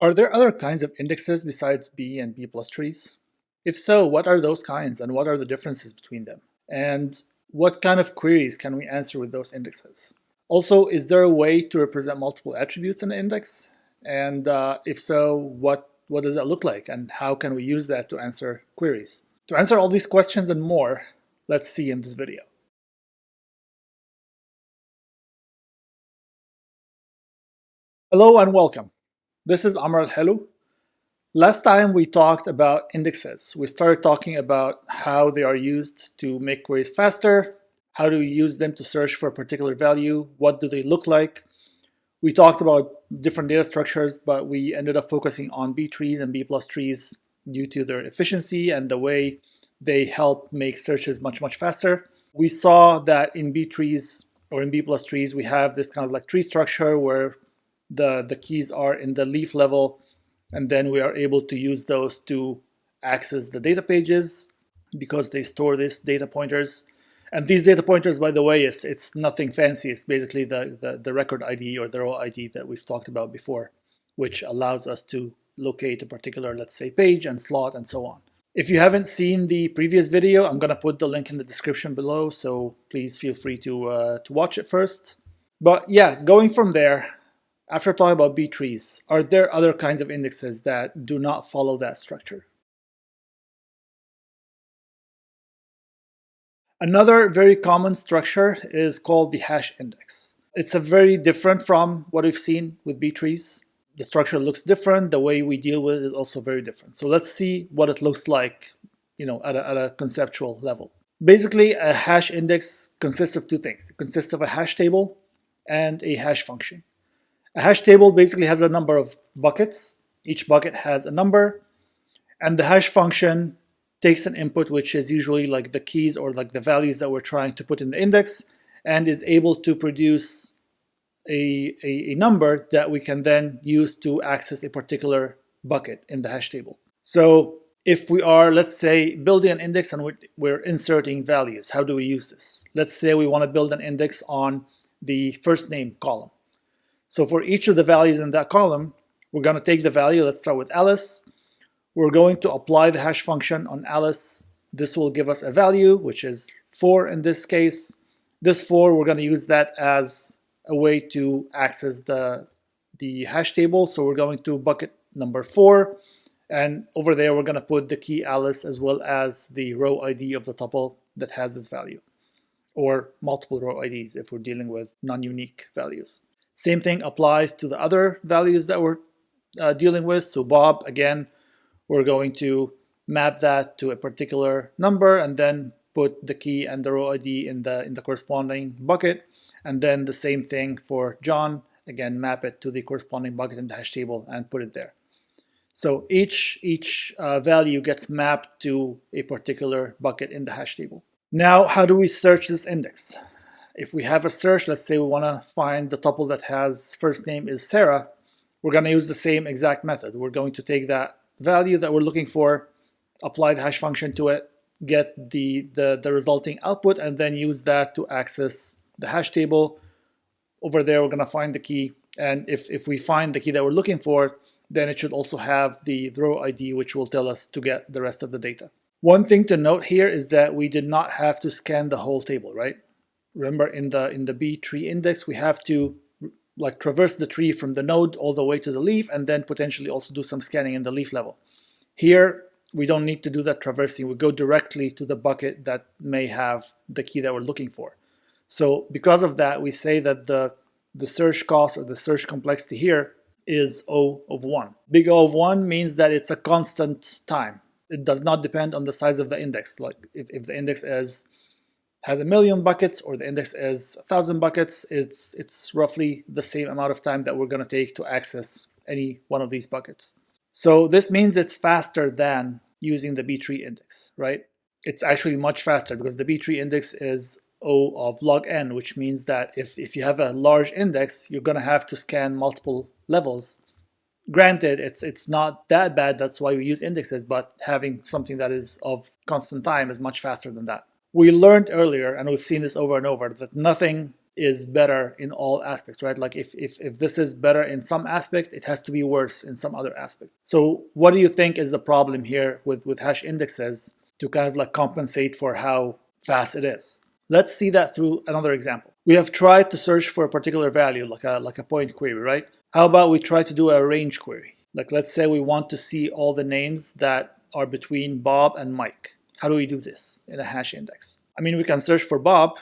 Are there other kinds of indexes besides B and B plus trees? If so, what are those kinds and what are the differences between them? And what kind of queries can we answer with those indexes? Also, is there a way to represent multiple attributes in an index? And if so, what does that look like? And how can we use that to answer queries? To answer all these questions and more, let's see in this video. Hello and welcome. This is Elhelw. Last time we talked about indexes. We started talking about how they are used to make queries faster, how do we use them to search for a particular value, what do they look like. We talked about different data structures, but we ended up focusing on B trees and B plus trees due to their efficiency and the way they help make searches much faster. We saw that in B trees or in B plus trees, we have this kind of like tree structure where the keys are in the leaf level, and then we are able to use those to access the data pages because they store these data pointers. And these data pointers, by the way, it's nothing fancy. It's basically the record ID or the row ID that we've talked about before, which allows us to locate a particular, let's say, page and slot and so on. If you haven't seen the previous video, I'm going to put the link in the description below, so please feel free to watch it first. But yeah, going from there, after talking about B trees, are there other kinds of indexes that do not follow that structure? Another very common structure is called the hash index. It's a very different from what we've seen with B trees. The structure looks different. The way we deal with it is also very different. So let's see what it looks like, at a conceptual level. Basically, a hash index consists of two things. It consists of a hash table and a hash function. A hash table basically has a number of buckets. Each bucket has a number, and the hash function takes an input, which is usually like the keys or like the values that we're trying to put in the index, and is able to produce a number that we can then use to access a particular bucket in the hash table. So if we are, let's say, building an index and we're inserting values, how do we use this? Let's say we want to build an index on the first name column. So for each of the values in that column, we're going to take the value. Let's start with Alice. We're going to apply the hash function on Alice. This will give us a value, which is 4 in this case. This 4, we're going to use that as a way to access the hash table. So we're going to bucket number 4. And over there, we're going to put the key Alice as well as the row ID of the tuple that has this value, or multiple row IDs if we're dealing with non-unique values. Same thing applies to the other values that we're dealing with. So Bob, again, we're going to map that to a particular number and then put the key and the row ID in the corresponding bucket. And then the same thing for John, again, map it to the corresponding bucket in the hash table and put it there. So each value gets mapped to a particular bucket in the hash table. Now, how do we search this index? If we have a search, let's say we want to find the tuple that has first name is Sarah, we're going to use the same exact method. We're going to take that value that we're looking for, apply the hash function to it, get the resulting output, and then use that to access the hash table. Over there, we're going to find the key. And if we find the key that we're looking for, then it should also have the row ID, which will tell us to get the rest of the data. One thing to note here is that we did not have to scan the whole table, right? Remember, in the B tree index, we have to like traverse the tree from the node all the way to the leaf, and then potentially also do some scanning in the leaf level. Here, we don't need to do that traversing. We go directly to the bucket that may have the key that we're looking for. So because of that, we say that the search cost or the search complexity here is O of 1. Big O of 1 means that it's a constant time. It does not depend on the size of the index. Like if the index has 1,000,000 buckets or the index is 1,000 buckets, it's roughly the same amount of time that we're going to take to access any one of these buckets. So this means it's faster than using the B tree index, right? It's actually much faster because the B tree index is O of log n, which means that if you have a large index, you're going to have to scan multiple levels. Granted, it's not that bad, that's why we use indexes, but having something that is of constant time is much faster than that. We learned earlier, and we've seen this over and over, that nothing is better in all aspects, right? Like if this is better in some aspect, it has to be worse in some other aspect. So what do you think is the problem here with hash indexes to kind of like compensate for how fast it is? Let's see that through another example. We have tried to search for a particular value, like a point query, right? How about we try to do a range query? Like let's say we want to see all the names that are between Bob and Mike. How do we do this in a hash index? I mean, we can search for Bob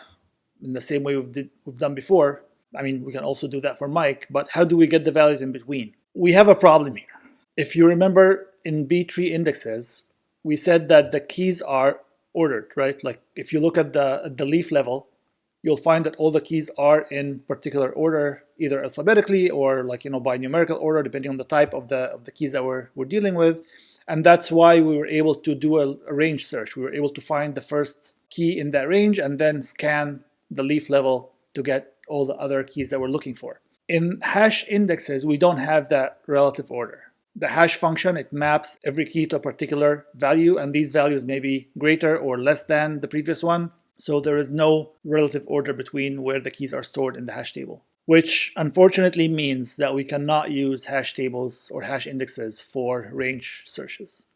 in the same way we've done before. I mean, we can also do that for Mike, but how do we get the values in between? We have a problem here. If you remember in B-tree indexes, we said that the keys are ordered, right? Like if you look at the leaf level, you'll find that all the keys are in particular order, either alphabetically or by numerical order, depending on the type of the keys that we're dealing with. And that's why we were able to do a range search. We were able to find the first key in that range and then scan the leaf level to get all the other keys that we're looking for. In hash indexes, we don't have that relative order. The hash function, it maps every key to a particular value, and these values may be greater or less than the previous one. So there is no relative order between where the keys are stored in the hash table, which unfortunately means that we cannot use hash tables or hash indexes for range searches.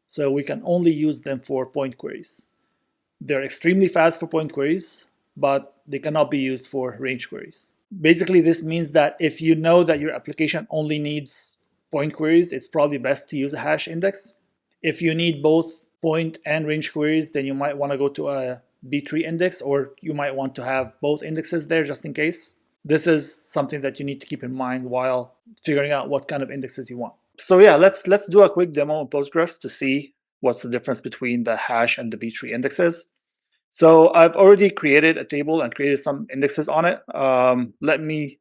So we can only use them for point queries. They're extremely fast for point queries, but they cannot be used for range queries. Basically, this means that if you know that your application only needs point queries, it's probably best to use a hash index. If you need both point and range queries, then you might want to go to a B-tree index, or you might want to have both indexes there just in case. This is something that you need to keep in mind while figuring out what kind of indexes you want. So yeah, let's do a quick demo in Postgres to see what's the difference between the hash and the B-tree indexes. So I've already created a table and created some indexes on it. Let me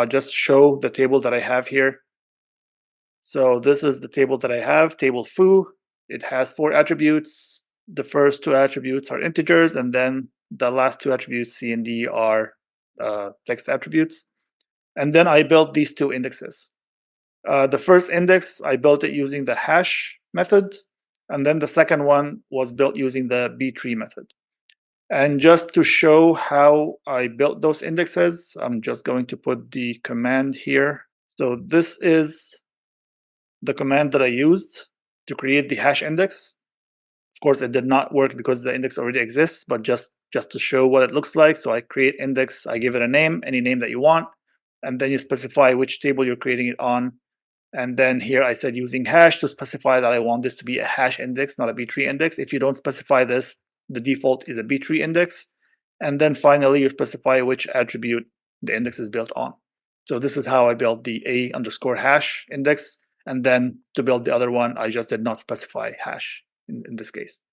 just show the table that I have here. So this is the table that I have, table foo. It has 4 attributes. The first 2 attributes are integers, and then the last 2 attributes, C and D, are text attributes. And then I built these 2 indexes. The first index, I built it using the hash method, and then the second one was built using the B-tree method. And just to show how I built those indexes, I'm just going to put the command here. So this is the command that I used to create the hash index. Of course, it did not work because the index already exists, but just to show what it looks like. So I create index, I give it a name, any name that you want, and then you specify which table you're creating it on. And then here I said using hash to specify that I want this to be a hash index, not a B-tree index. If you don't specify this, the default is a B-tree index. And then finally, you specify which attribute the index is built on. So this is how I built the a_hash index. And then to build the other one, I just did not specify hash in this case.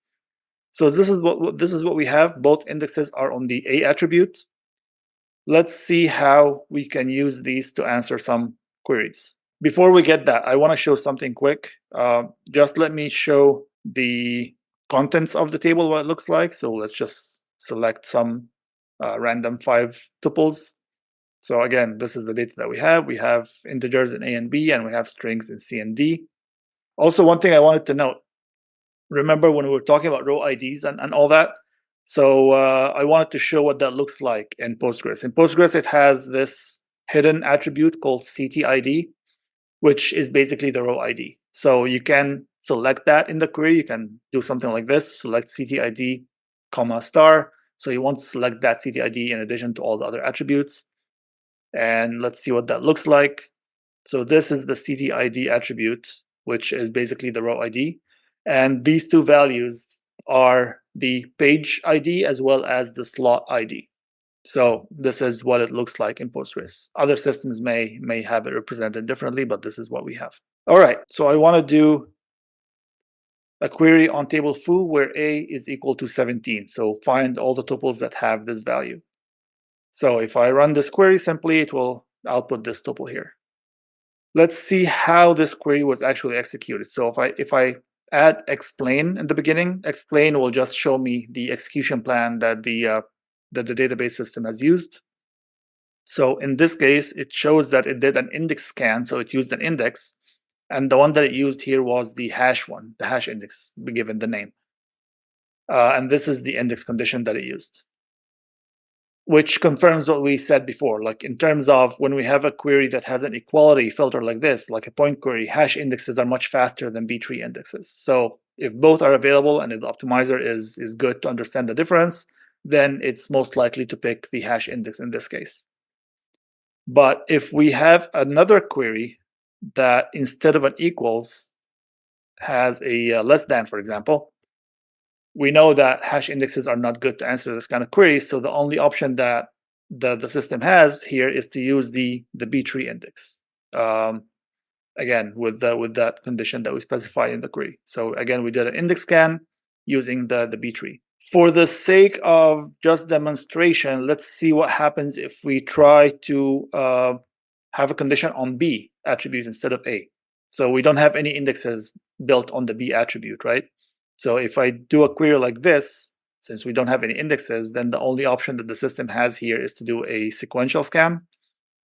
So this is what we have. Both indexes are on the a attribute. Let's see how we can use these to answer some queries. Before we get that, I want to show something quick. Just let me show the contents of the table, what it looks like. So let's just select some random 5 tuples. So again, this is the data that we have. We have integers in A and B, and we have strings in C and D. Also, one thing I wanted to note, remember when we were talking about row IDs and all that? So I wanted to show what that looks like in Postgres. In Postgres, it has this hidden attribute called CTID, which is basically the row ID. So you can select that in the query. You can do something like this, select CTID, comma, star. So you want to select that CTID in addition to all the other attributes. And let's see what that looks like. So this is the CTID attribute, which is basically the row ID. And these 2 values are the page ID as well as the slot ID. So this is what it looks like in Postgres. Other systems may have it represented differently, but this is what we have. All right, so I want to do a query on table foo where a is equal to 17. So find all the tuples that have this value. So if I run this query, simply it will output this tuple here. Let's see how this query was actually executed. So if I add explain in the beginning, explain will just show me the execution plan that the database system has used. So in this case, it shows that it did an index scan, so it used an index, and the one that it used here was the hash one, the hash index, given the name. And this is the index condition that it used. which confirms what we said before. Like in terms of when we have a query that has an equality filter like this, like a point query, hash indexes are much faster than B-tree indexes. So if both are available and if the optimizer is good to understand the difference, then it's most likely to pick the hash index in this case. But if we have another query that instead of an equals has a less than, for example, we know that hash indexes are not good to answer this kind of query. So the only option that the system has here is to use the B-tree index. Again, with that condition that we specify in the query. So again, we did an index scan using the B-tree. For the sake of just demonstration, let's see what happens if we try to have a condition on B attribute instead of A. So we don't have any indexes built on the B attribute, right? So if I do a query like this, since we don't have any indexes, then the only option that the system has here is to do a sequential scan,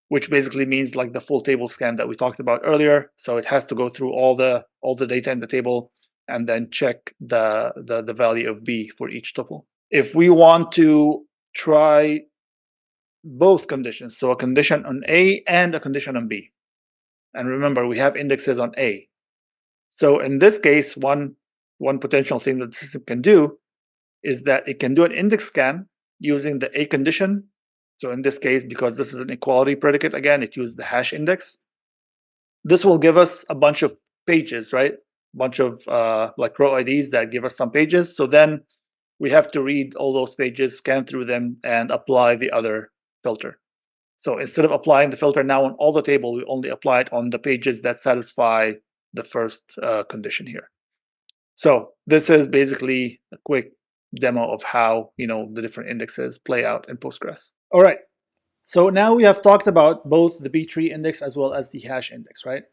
which basically means like the full table scan that we talked about earlier. So it has to go through all the data in the table and then check the value of B for each tuple. If we want to try both conditions, so a condition on A and a condition on B, and remember we have indexes on A. So in this case, one potential thing that the system can do is that it can do an index scan using the A condition. So in this case, because this is an equality predicate, again, it used the hash index. This will give us a bunch of pages, right? A bunch of like row IDs that give us some pages. So then we have to read all those pages, scan through them, and apply the other filter. So instead of applying the filter now on all the table, we only apply it on the pages that satisfy the first condition here. So this is basically a quick demo of how the different indexes play out in Postgres. All right. So now we have talked about both the B-tree index as well as the hash index, right?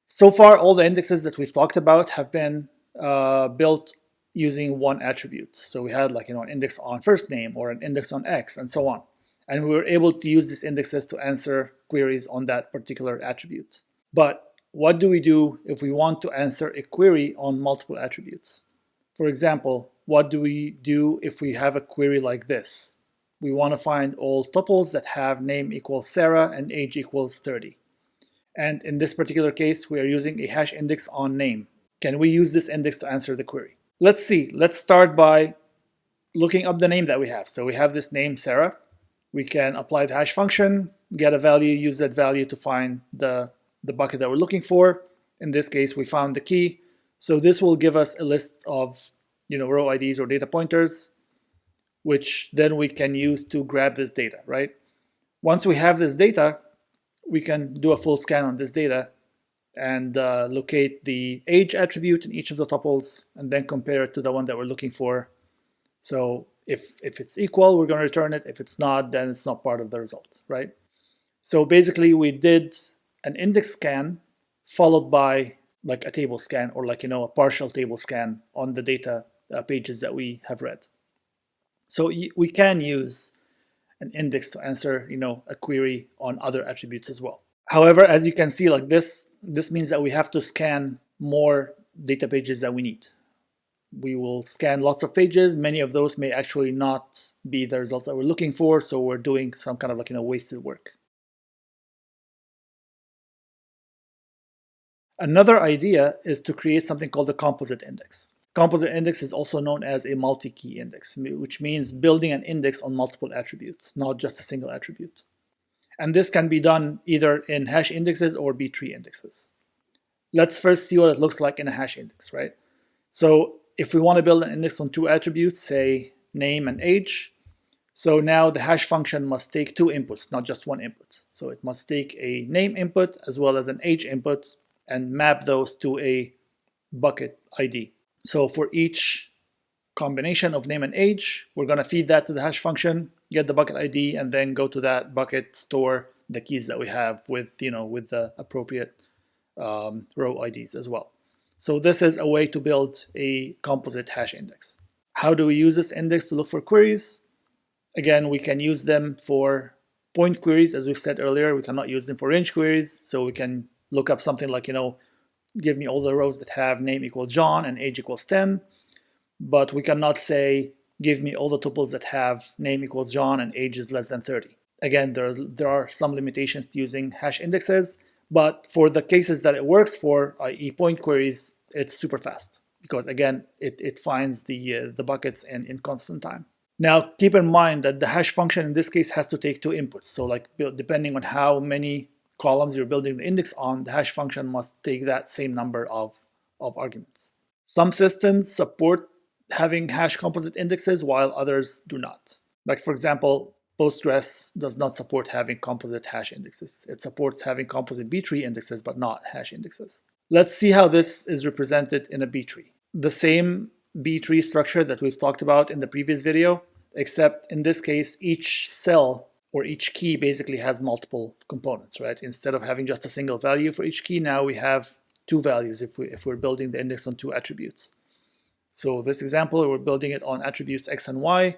So far, all the indexes that we've talked about have been built using one attribute. So we had like an index on first name or an index on X and so on. And we were able to use these indexes to answer queries on that particular attribute. But what do we do if we want to answer a query on multiple attributes? For example, what do we do if we have a query like this? We want to find all tuples that have name equals Sarah and age equals 30. And in this particular case, we are using a hash index on name. Can we use this index to answer the query? Let's see. Let's start by looking up the name that we have. So we have this name, Sarah. We can apply the hash function, get a value, use that value to find the bucket that we're looking for. In this case, we found the key. So this will give us a list of row IDs or data pointers, which then we can use to grab this data, right? Once we have this data, we can do a full scan on this data and locate the age attribute in each of the tuples and then compare it to the one that we're looking for. So if it's equal, we're going to return it. If it's not, then it's not part of the result, right? So basically, we did an index scan followed by like a table scan or like a partial table scan on the data pages that we have read. So we can use an index to answer a query on other attributes as well. However, as you can see, like this means that we have to scan more data pages that we need. We will scan lots of pages. Many of those may actually not be the results that we're looking for, so we're doing some kind of like wasted work. Another idea is to create something called a composite index. Composite index is also known as a multi-key index, which means building an index on multiple attributes, not just a single attribute. And this can be done either in hash indexes or B-tree indexes. Let's first see what it looks like in a hash index, right? So if we want to build an index on two attributes, say name and age, so now the hash function must take two inputs, not just one input. So it must take a name input as well as an age input and map those to a bucket ID. So for each combination of name and age, we're going to feed that to the hash function, get the bucket ID, and then go to that bucket, store the keys that we have with the appropriate row IDs as well. So this is a way to build a composite hash index. How do we use this index to look for queries? Again, we can use them for point queries, as we've said earlier. We cannot use them for range queries, so we can look up something like, give me all the rows that have name equals John and age equals 10. But we cannot say give me all the tuples that have name equals John and age is less than 30. Again, there are some limitations to using hash indexes, but for the cases that it works for, i.e. point queries, it's super fast because again, it finds the buckets in constant time. Now, keep in mind that the hash function in this case has to take two inputs. So like depending on how many columns you're building the index on, the hash function must take that same number of arguments. Some systems support having hash composite indexes while others do not. Like for example, Postgres does not support having composite hash indexes. It supports having composite B-tree indexes, but not hash indexes. Let's see how this is represented in a B-tree. The same B-tree structure that we've talked about in the previous video, except in this case, each cell or each key basically has multiple components, right? Instead of having just a single value for each key, now we have two values if we're building the index on two attributes. So this example, we're building it on attributes x and y.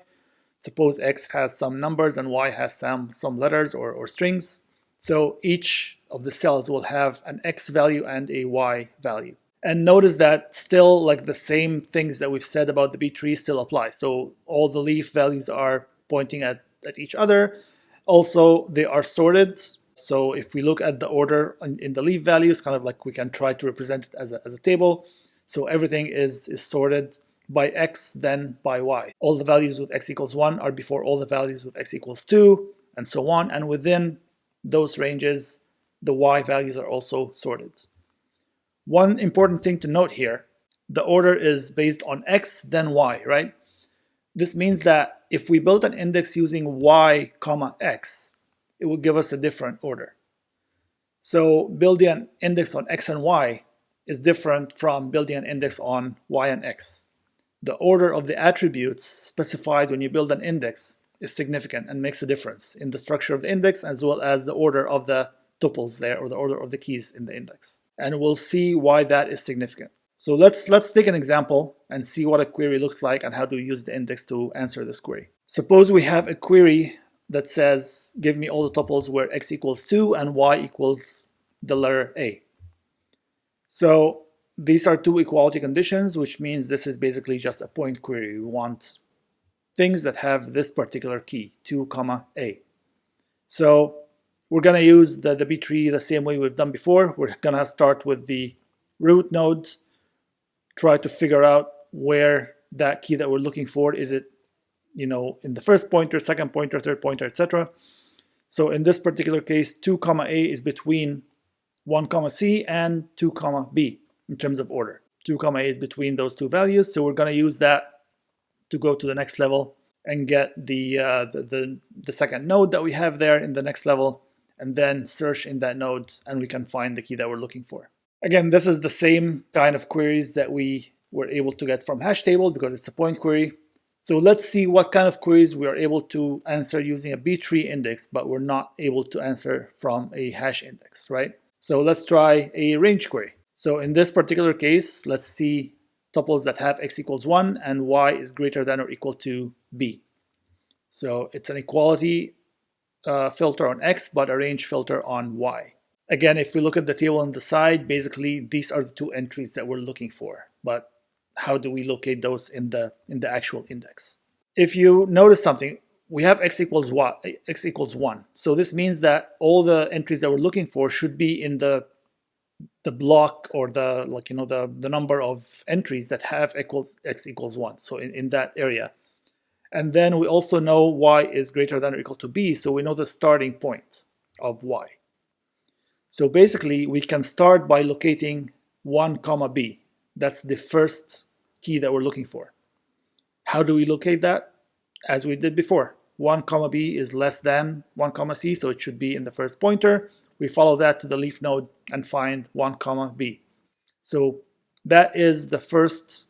Suppose x has some numbers and y has some letters or strings. So each of the cells will have an x value and a y value. And notice that still like the same things that we've said about the B-tree still apply. So all the leaf values are pointing at each other. Also, they are sorted. So if we look at the order in the leaf values, kind of like we can try to represent it as a table. So everything is sorted by x, then by y. All the values with x equals 1 are before all the values with x equals 2, and so on. And within those ranges, the y values are also sorted. One important thing to note here, the order is based on x, then y, right? This means that if we build an index using y, comma, x, it will give us a different order. So building an index on x and y is different from building an index on y and x. The order of the attributes specified when you build an index is significant and makes a difference in the structure of the index as well as the order of the tuples there or the order of the keys in the index. And we'll see why that is significant. So let's take an example and see what a query looks like and how to use the index to answer this query. Suppose we have a query that says, give me all the tuples where x equals 2 and y equals the letter A. So these are two equality conditions, which means this is basically just a point query. We want things that have this particular key, 2, A. So we're going to use the B-tree the same way we've done before. We're going to start with the root node, try to figure out where that key that we're looking for, is it, in the first pointer, second pointer, third pointer, etc. So in this particular case, 2, A is between 1, C and 2, B in terms of order. 2, A is between those two values. So we're going to use that to go to the next level and get the second node that we have there in the next level, and then search in that node and we can find the key that we're looking for. Again, this is the same kind of queries that we were able to get from Hashtable because it's a point query. So let's see what kind of queries we are able to answer using a B-tree index, but we're not able to answer from a hash index, right? So let's try a range query. So in this particular case, let's see tuples that have x equals 1 and y is greater than or equal to b. So it's an equality filter on x, but a range filter on y. Again, if we look at the table on the side, basically these are the two entries that we're looking for. But how do we locate those in the actual index? If you notice something, we have x equals 1. So this means that all the entries that we're looking for should be in the block or the number of entries that have x equals 1. So in that area. And then we also know y is greater than or equal to b, so we know the starting point of y. So basically, we can start by locating 1, b. That's the first key that we're looking for. How do we locate that? As we did before. 1, b is less than 1, c, so it should be in the first pointer. We follow that to the leaf node and find 1, b. So that is the first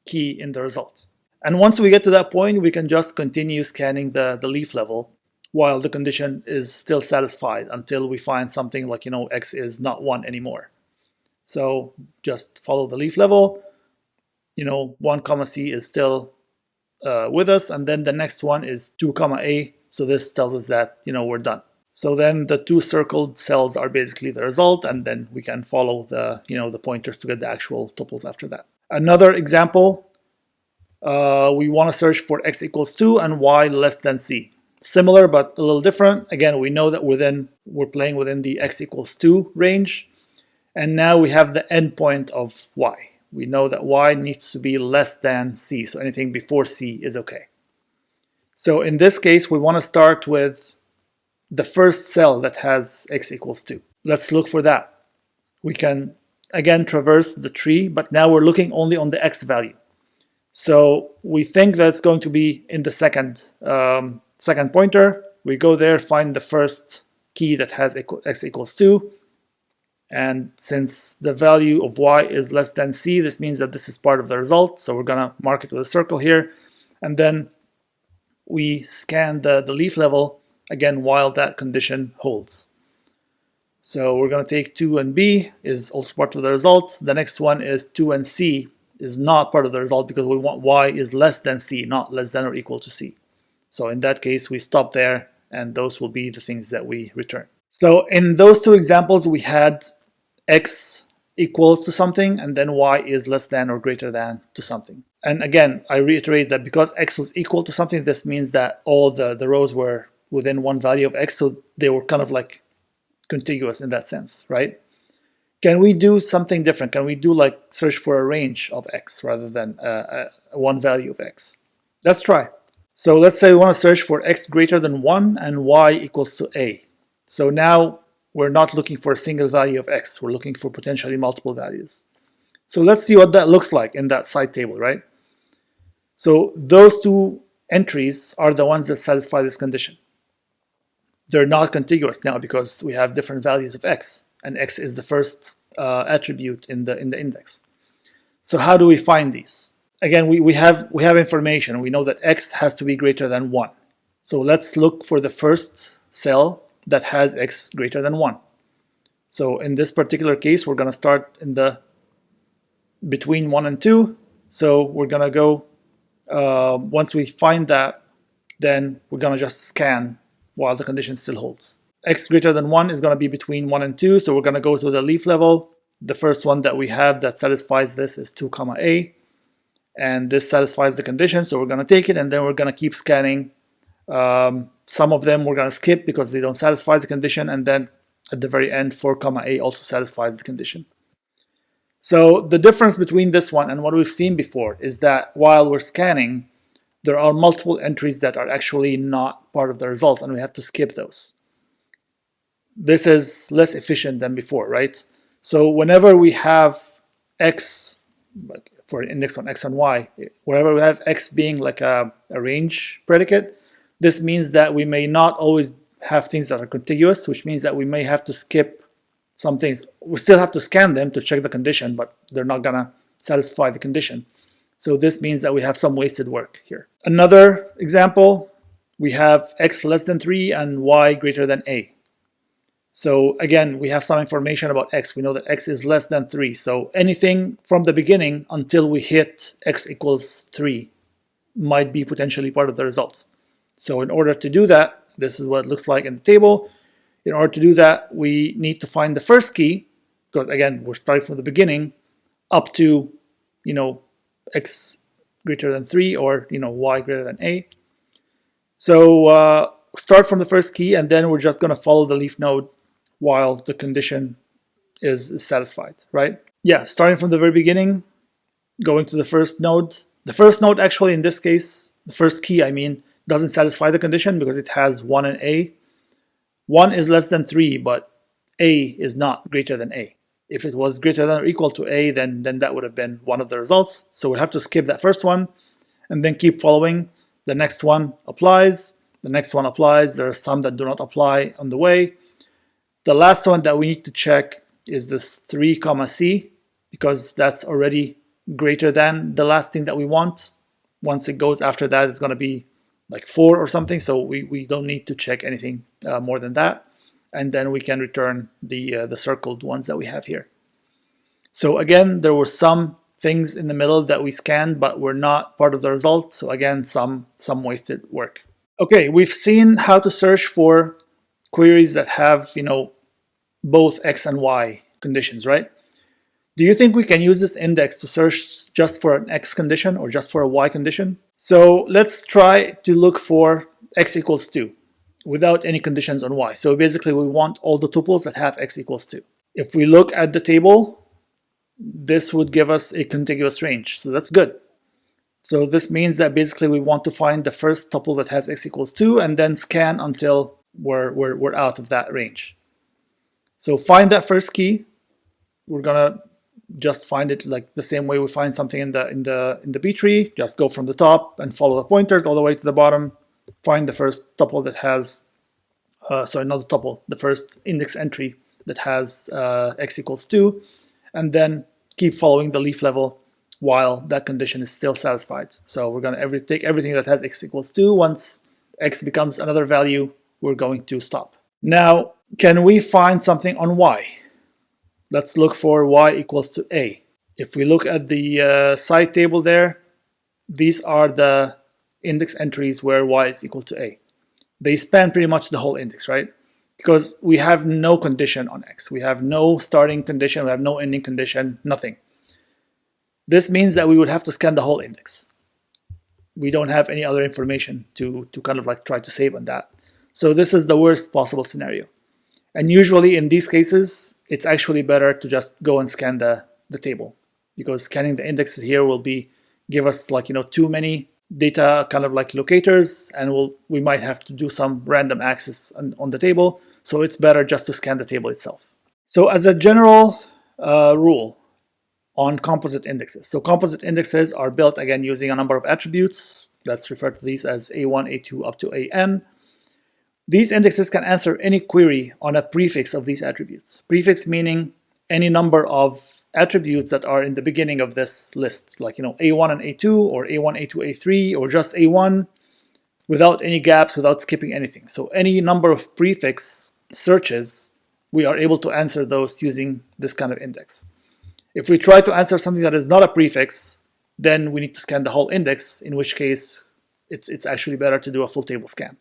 key in the result. And once we get to that point, we can just continue scanning the leaf level while the condition is still satisfied until we find something like, x is not 1 anymore. So just follow the leaf level. 1, c is still with us. And then the next one is 2, a. So this tells us that, we're done. So then the two circled cells are basically the result. And then we can follow the pointers to get the actual tuples after that. Another example. we want to search for x equals 2 and y less than c. Similar but a little different. Again, we know that we're playing within the x equals 2 range. And now we have the endpoint of y. We know that y needs to be less than c, so anything before c is okay. So in this case, we want to start with the first cell that has x equals 2. Let's look for that. We can, again, traverse the tree, but now we're looking only on the x value. So we think that's going to be in the second pointer. We go there, find the first key that has x equals 2. And since the value of y is less than c, this means that this is part of the result. So we're going to mark it with a circle here. And then we scan the leaf level, again, while that condition holds. So we're going to take 2 and b is also part of the result. The next one is 2 and c is not part of the result because we want y is less than c, not less than or equal to c. So in that case, we stop there, and those will be the things that we return. So in those two examples, we had x equals to something, and then y is less than or greater than to something. And again, I reiterate that because x was equal to something, this means that all the rows were within one value of x, so they were kind of like contiguous in that sense, right? Can we do something different? Can we do like search for a range of x rather than one value of x? Let's try. So let's say we want to search for x greater than 1 and y equals to a. So now we're not looking for a single value of x. We're looking for potentially multiple values. So let's see what that looks like in that side table, right? So those two entries are the ones that satisfy this condition. They're not contiguous now because we have different values of x, and x is the first attribute in the index. So how do we find these? Again, we have information. We know that x has to be greater than 1. So let's look for the first cell that has x greater than 1. So in this particular case, we're going to start in the between 1 and 2. So we're going to go, once we find that, then we're going to just scan while the condition still holds. X greater than 1 is going to be between 1 and 2. So we're going to go to the leaf level. The first one that we have that satisfies this is 2, a. And this satisfies the condition. So we're going to take it, and then we're going to keep scanning. Some of them we're going to skip because they don't satisfy the condition, and then at the very end 4, a also satisfies the condition. So the difference between this one and what we've seen before is that while we're scanning, there are multiple entries that are actually not part of the results, and we have to skip those. This is less efficient than before, right? So whenever we have x, like for an index on x and y, whenever we have x being like a range predicate, this means that we may not always have things that are contiguous, which means that we may have to skip some things. We still have to scan them to check the condition, but they're not going to satisfy the condition. So this means that we have some wasted work here. Another example, we have x less than 3 and y greater than a. So again, we have some information about x. We know that x is less than 3. So anything from the beginning until we hit x equals 3 might be potentially part of the results. So in order to do that, this is what it looks like in the table. In order to do that, we need to find the first key, because again, we're starting from the beginning up to, x greater than 3 or, y greater than a. So start from the first key, and then we're just going to follow the leaf node while the condition is satisfied, right? Yeah, starting from the very beginning, going to the first node. The first node actually in this case, the first key, doesn't satisfy the condition because it has 1 and a. 1 is less than 3, but a is not greater than a. If it was greater than or equal to a, then that would have been one of the results. So we'll have to skip that first one and then keep following. The next one applies. The next one applies. There are some that do not apply on the way. The last one that we need to check is this 3, c, because that's already greater than the last thing that we want. Once it goes after that, it's going to be like 4 or something, so we don't need to check anything more than that. And then we can return the circled ones that we have here. So again, there were some things in the middle that we scanned, but were not part of the result. So again, some wasted work. Okay, we've seen how to search for queries that have, both x and y conditions, right? Do you think we can use this index to search just for an x condition or just for a y condition? So let's try to look for x equals 2 without any conditions on y. So basically we want all the tuples that have x equals 2. If we look at the table, this would give us a contiguous range. So that's good. So this means that basically we want to find the first tuple that has x equals 2 and then scan until we're out of that range. So find that first key. We're gonna just find it like the same way we find something in the B tree. Just go from the top and follow the pointers all the way to the bottom. Find the first tuple that has, sorry, not the tuple, the first index entry that has x equals 2, and then keep following the leaf level while that condition is still satisfied. So we're going to take everything that has x equals 2. Once x becomes another value, we're going to stop. Now, can we find something on y? Let's look for y equals to a. If we look at the side table there, these are the index entries where y is equal to a. They span pretty much the whole index, right? Because we have no condition on x. We have no starting condition, we have no ending condition, nothing. This means that we would have to scan the whole index. We don't have any other information to kind of like try to save on that. So this is the worst possible scenario. And usually in these cases, it's actually better to just go and scan the table, because scanning the indexes here will give us like, too many data kind of like locators, and we might have to do some random access on the table. So it's better just to scan the table itself. So as a general rule on composite indexes. So composite indexes are built again using a number of attributes. Let's refer to these as A1, A2 up to AN. These indexes can answer any query on a prefix of these attributes. Prefix meaning any number of attributes that are in the beginning of this list, like A1 and A2, or A1, A2, A3, or just A1, without any gaps, without skipping anything. So any number of prefix searches, we are able to answer those using this kind of index. If we try to answer something that is not a prefix, then we need to scan the whole index, in which case it's actually better to do a full table scan.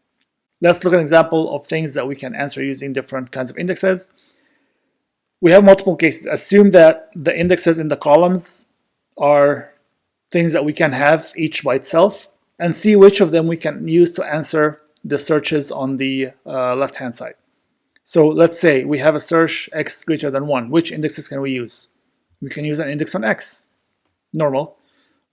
Let's look at an example of things that we can answer using different kinds of indexes. We have multiple cases. Assume that the indexes in the columns are things that we can have each by itself, and see which of them we can use to answer the searches on the left-hand side. So let's say we have a search x greater than 1. Which indexes can we use? We can use an index on x, normal.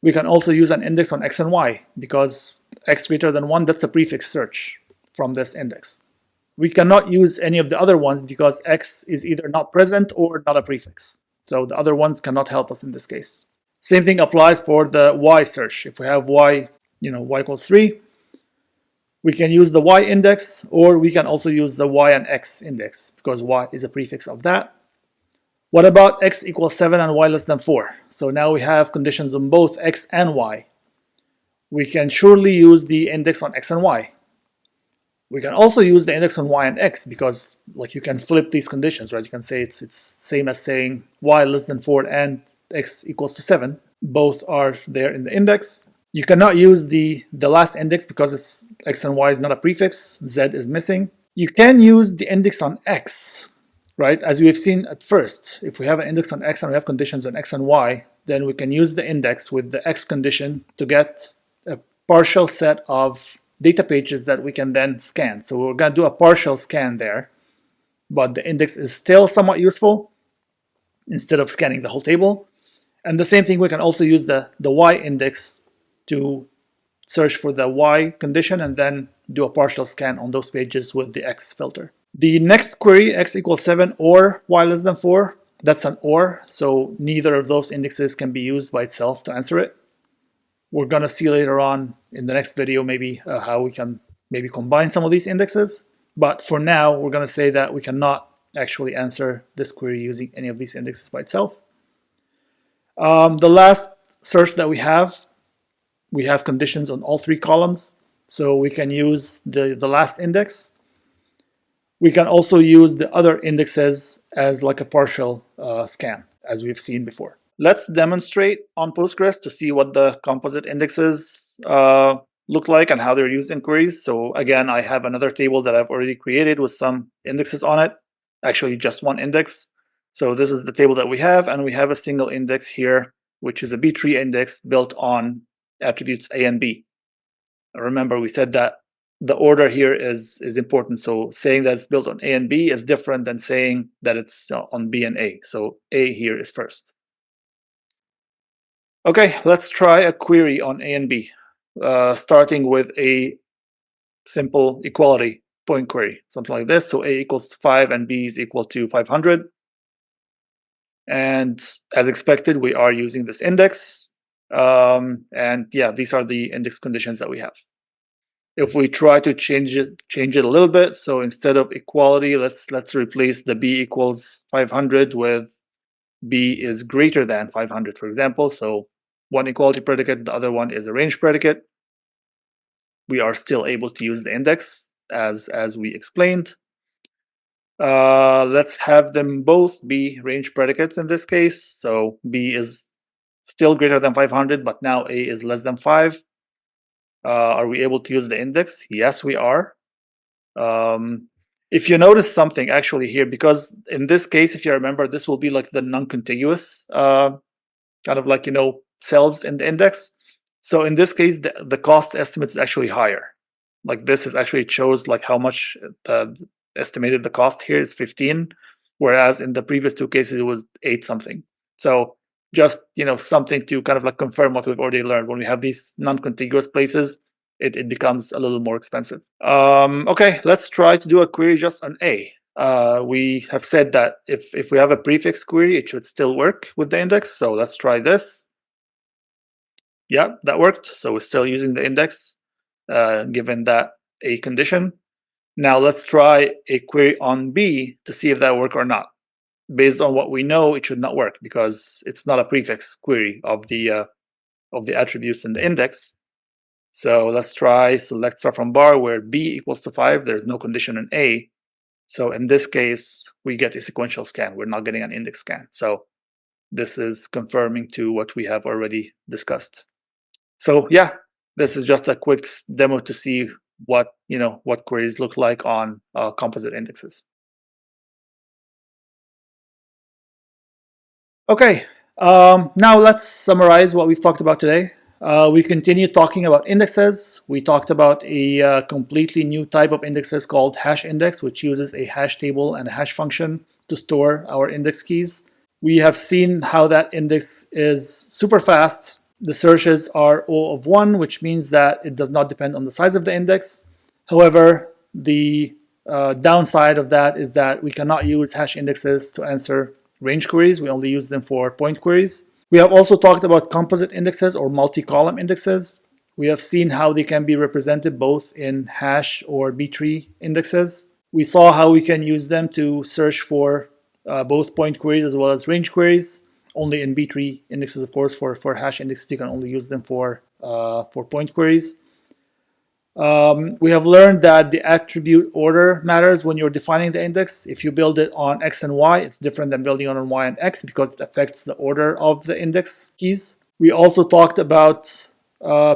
We can also use an index on x and y, because x greater than 1, that's a prefix search from this index. We cannot use any of the other ones because x is either not present or not a prefix. So the other ones cannot help us in this case. Same thing applies for the y search. If we have y, y equals 3, we can use the y index, or we can also use the y and x index, because y is a prefix of that. What about x equals 7 and y less than 4? So now we have conditions on both x and y. We can surely use the index on x and y. We can also use the index on y and x, because like you can flip these conditions, right? You can say it's same as saying y less than 4 and x equals to 7. Both are there in the index. You cannot use the last index because it's x and y is not a prefix, z is missing. You can use the index on x, right? As we have seen at first, if we have an index on x and we have conditions on x and y, then we can use the index with the x condition to get a partial set of data pages that we can then scan. So we're going to do a partial scan there, but the index is still somewhat useful instead of scanning the whole table. And the same thing, we can also use the y index to search for the y condition and then do a partial scan on those pages with the x filter. The next query, x equals 7 or y less than 4, that's an or, so neither of those indexes can be used by itself to answer it. We're going to see later on in the next video maybe how we can maybe combine some of these indexes, but for now we're going to say that we cannot actually answer this query using any of these indexes by itself. The last search that we have conditions on all 3 columns, so we can use the last index. We can also use the other indexes as like a partial scan, as we've seen before. Let's demonstrate on Postgres to see what the composite indexes look like and how they're used in queries. So again, I have another table that I've already created with some indexes on it, actually just one index. So this is the table that we have, and we have a single index here, which is a B-tree index built on attributes A and B. Remember, we said that the order here is important. So saying that it's built on A and B is different than saying that it's on B and A. So A here is first. Okay, let's try a query on A and B, starting with a simple equality point query, something like this. So A equals to 5 and B is equal to 500. And as expected, we are using this index. And yeah, these are the index conditions that we have. If we try to change it a little bit, so instead of equality, let's replace the B equals 500 with B is greater than 500, for example. So one equality predicate, the other one is a range predicate. We are still able to use the index as we explained. Let's have them both be range predicates in this case. So B is still greater than 500, but now A is less than 5. Are we able to use the index? Yes, we are. If you notice something actually here, because in this case, if you remember, this will be like the non-contiguous kind of like, cells in the index. So in this case, the cost estimate is actually higher. Like this is actually shows like how much estimated the cost here is 15, whereas in the previous two cases it was 8 something. So just something to kind of like confirm what we've already learned. When we have these non-contiguous places, it becomes a little more expensive. Okay, let's try to do a query just on A. We have said that if we have a prefix query, it should still work with the index. So let's try this. Yeah, that worked. So we're still using the index, given that A condition. Now let's try a query on B to see if that works or not. Based on what we know, it should not work because it's not a prefix query of the attributes in the index. So let's try select star from bar where B equals to 5. There's no condition in A. So in this case, we get a sequential scan. We're not getting an index scan. So this is confirming to what we have already discussed. So yeah, this is just a quick demo to see what queries look like on composite indexes. Okay, now let's summarize what we've talked about today. We continue talking about indexes. We talked about a completely new type of indexes called hash index, which uses a hash table and a hash function to store our index keys. We have seen how that index is super fast. The searches are O of 1, which means that it does not depend on the size of the index. However, the downside of that is that we cannot use hash indexes to answer range queries. We only use them for point queries. We have also talked about composite indexes or multi-column indexes. We have seen how they can be represented both in hash or B-tree indexes. We saw how we can use them to search for both point queries as well as range queries. Only in B-tree indexes, of course. For hash indexes, you can only use them for point queries. We have learned that the attribute order matters when you're defining the index. If you build it on X and Y, it's different than building it on Y and X because it affects the order of the index keys. We also talked about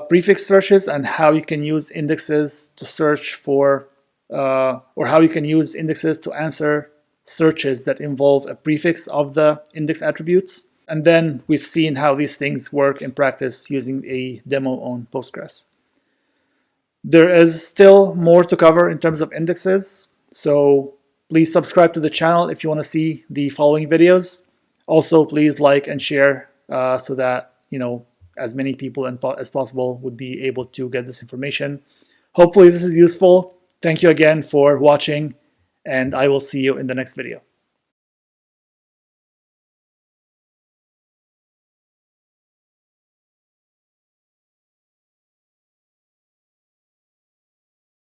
prefix searches and how you can use indexes to search for, or how you can use indexes to answer searches that involve a prefix of the index attributes. And then we've seen how these things work in practice using a demo on Postgres. There is still more to cover in terms of indexes, so please subscribe to the channel if you want to see the following videos. Also, please like and share so that as many people as possible would be able to get this information. Hopefully this is useful. Thank you again for watching, and I will see you in the next video.